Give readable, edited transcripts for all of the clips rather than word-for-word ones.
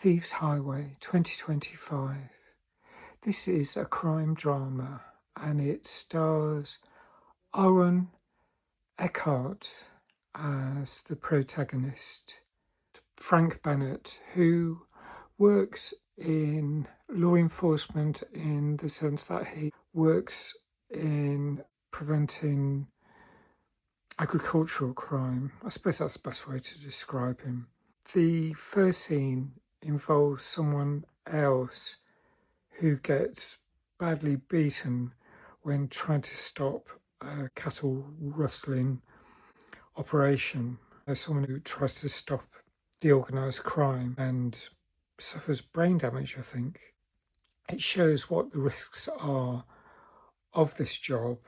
Thieves Highway 2025. This is a crime drama and it stars Owen Eckhart as the protagonist. Frank Bennett, who works in law enforcement in the sense that he works in preventing agricultural crime. I suppose that's the best way to describe him. The first scene involves someone else who gets badly beaten when trying to stop a cattle rustling operation. There's someone who tries to stop the organised crime and suffers brain damage, I think. It shows what the risks are of this job.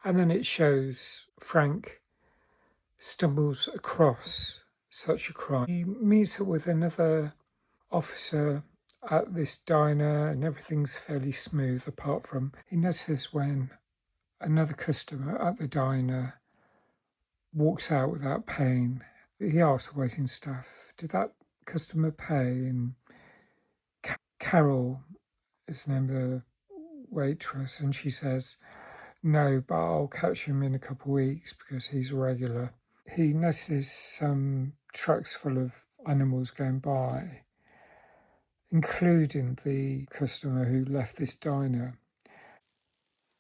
And then it shows Frank stumbles across such a crime. He meets up with another officer at this diner and everything's fairly smooth, apart from he notices when another customer at the diner walks out without paying. He asks the waiting staff, did that customer pay? And Carol is the name of the waitress, and she says, no, but I'll catch him in a couple of weeks because he's a regular. He notices some trucks full of animals going by, including the customer who left this diner.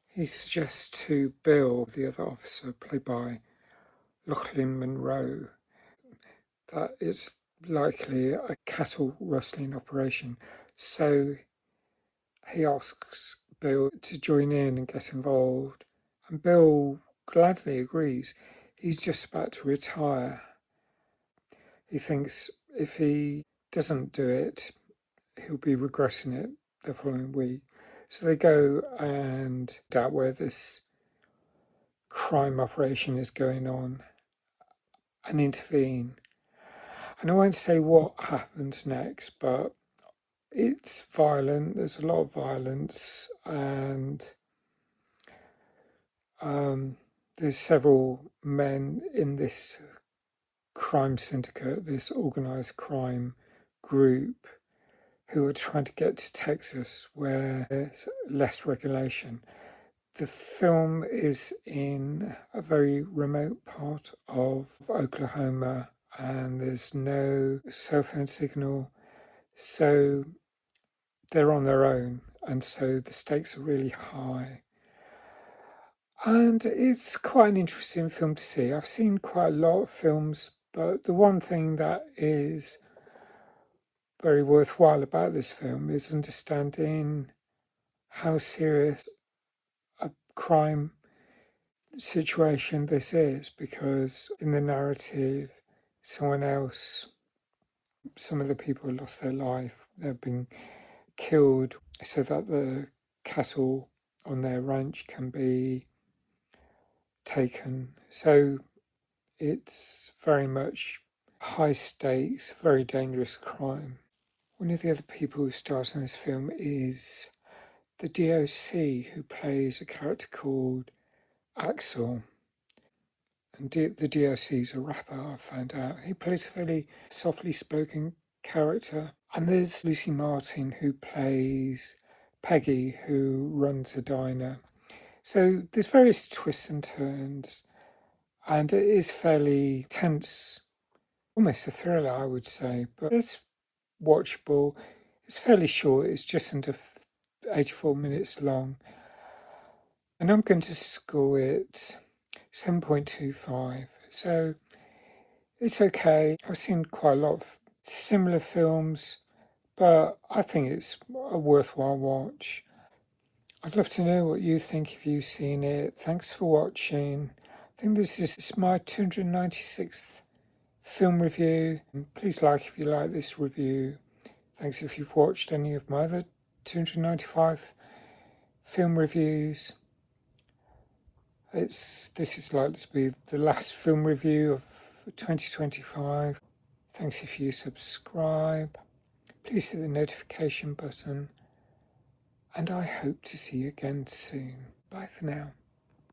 He suggests to Bill, the other officer, played by Lachlan Monroe, that it's likely a cattle rustling operation. So he asks Bill to join in and get involved, and Bill gladly agrees. He's just about to retire. He thinks if he doesn't do it, he'll be regretting it the following week. So they go and doubt where this crime operation is going on and intervene. And I won't say what happens next, but it's violent. There's a lot of violence, and there's several men in this crime syndicate, this organised crime group, who are trying to get to Texas where there's less regulation. The film is in a very remote part of Oklahoma and there's no cell phone signal, so they're on their own, and so the stakes are really high. And it's quite an interesting film to see. I've seen quite a lot of films, but the one thing that is very worthwhile about this film is understanding how serious a crime situation this is, because in the narrative, some of the people lost their life. They've been killed so that the cattle on their ranch can be taken. So it's very much high stakes, very dangerous crime. One of the other people who stars in this film is the DOC, who plays a character called Axel. And the DOC is a rapper, I found out. He plays a fairly softly spoken character. And there's Lucy Martin, who plays Peggy, who runs a diner. So there's various twists and turns, and it is fairly tense, almost a thriller, I would say, but it's watchable. It's fairly short. It's just under 84 minutes long. And I'm going to score it 7.25. So it's okay. I've seen quite a lot of similar films, but I think it's a worthwhile watch. I'd love to know what you think if you've seen it. Thanks for watching. I think this is my 296th film review. Please like if you like this review. Thanks if you've watched any of my other 295 film reviews. This is likely to be the last film review of 2025. Thanks if you subscribe. Please hit the notification button. And I hope to see you again soon. Bye for now.